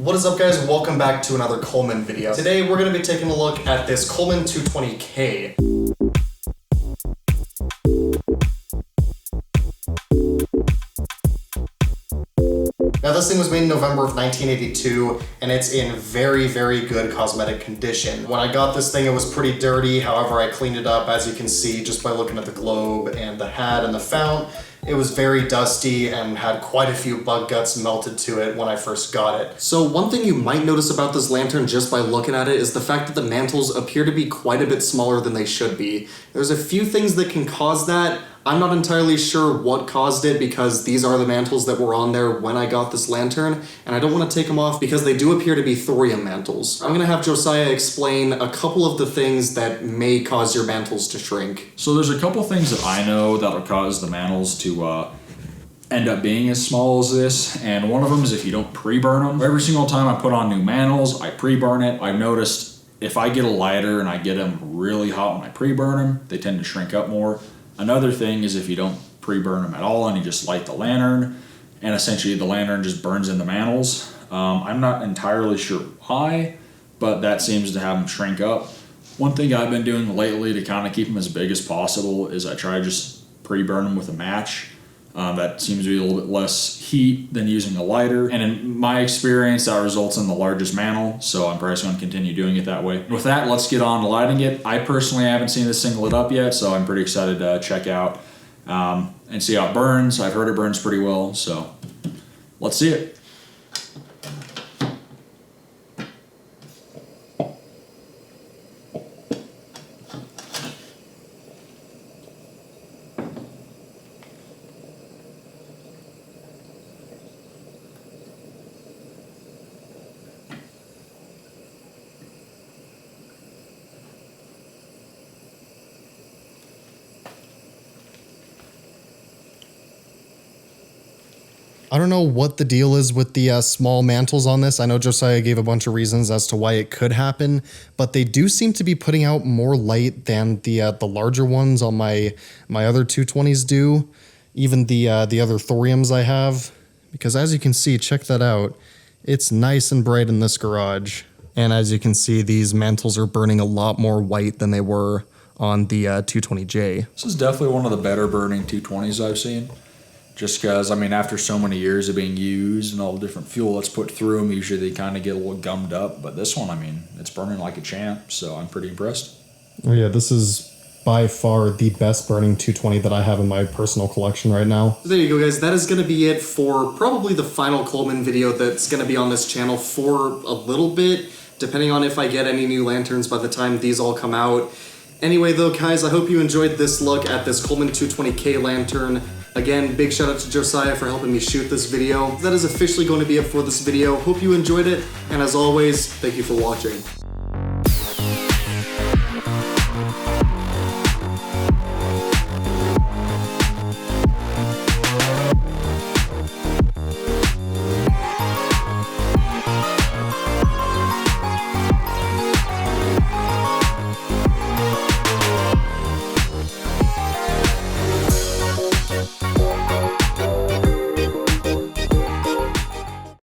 What is up, guys? Welcome back to another Coleman video. Today we're going to be taking a look at this Coleman 220K. Now this thing was made in November of 1982 and it's in very, very good cosmetic condition. When I got this thing it was pretty dirty, however I cleaned it up, as you can see just by looking at the globe and the hat and the fount. It was very dusty and had quite a few bug guts melted to it when I first got it. So one thing you might notice about this lantern just by looking at it is the fact that the mantles appear to be quite a bit smaller than they should be. There's a few things that can cause that. I'm not entirely sure what caused it because these are the mantles that were on there when I got this lantern, and I don't want to take them off because they do appear to be thorium mantles. I'm going to have Josiah explain a couple of the things that may cause your mantles to shrink. So there's a couple things that I know that'll cause the mantles to end up being as small as this, and one of them is if you don't pre-burn them. Every single time I put on new mantles, I pre-burn it. I've noticed if I get a lighter and I get them really hot when I pre-burn them, they tend to shrink up more. Another thing is if you don't pre-burn them at all and you just light the lantern, and essentially the lantern just burns in the mantles. I'm not entirely sure why, but that seems to have them shrink up. One thing I've been doing lately to kind of keep them as big as possible is I try to just pre-burn them with a match. That seems to be a little bit less heat than using a lighter. And in my experience, that results in the largest mantle, so I'm probably going to continue doing it that way. With that, let's get on to lighting it. I personally haven't seen this thing lit up yet, so I'm pretty excited to check out and see how it burns. I've heard it burns pretty well, so let's see it. I don't know what the deal is with the small mantles on this. I know Josiah gave a bunch of reasons as to why it could happen, but they do seem to be putting out more light than the larger ones on my other 220s do, even the other thoriums I have. Because as you can see, check that out, it's nice and bright in this garage. And as you can see, these mantles are burning a lot more white than they were on the 220J. This is definitely one of the better burning 220s I've seen. Just because, I mean, after so many years of being used and all the different fuel that's put through them, usually they kind of get a little gummed up. But this one, I mean, it's burning like a champ, so I'm pretty impressed. Oh yeah, this is by far the best burning 220 that I have in my personal collection right now. So there you go, guys. That is going to be it for probably the final Coleman video that's going to be on this channel for a little bit, depending on if I get any new lanterns by the time these all come out. Anyway, though, guys, I hope you enjoyed this look at this Coleman 220K lantern. Again, big shout out to Josiah for helping me shoot this video. That is officially going to be it for this video. Hope you enjoyed it, and as always, thank you for watching.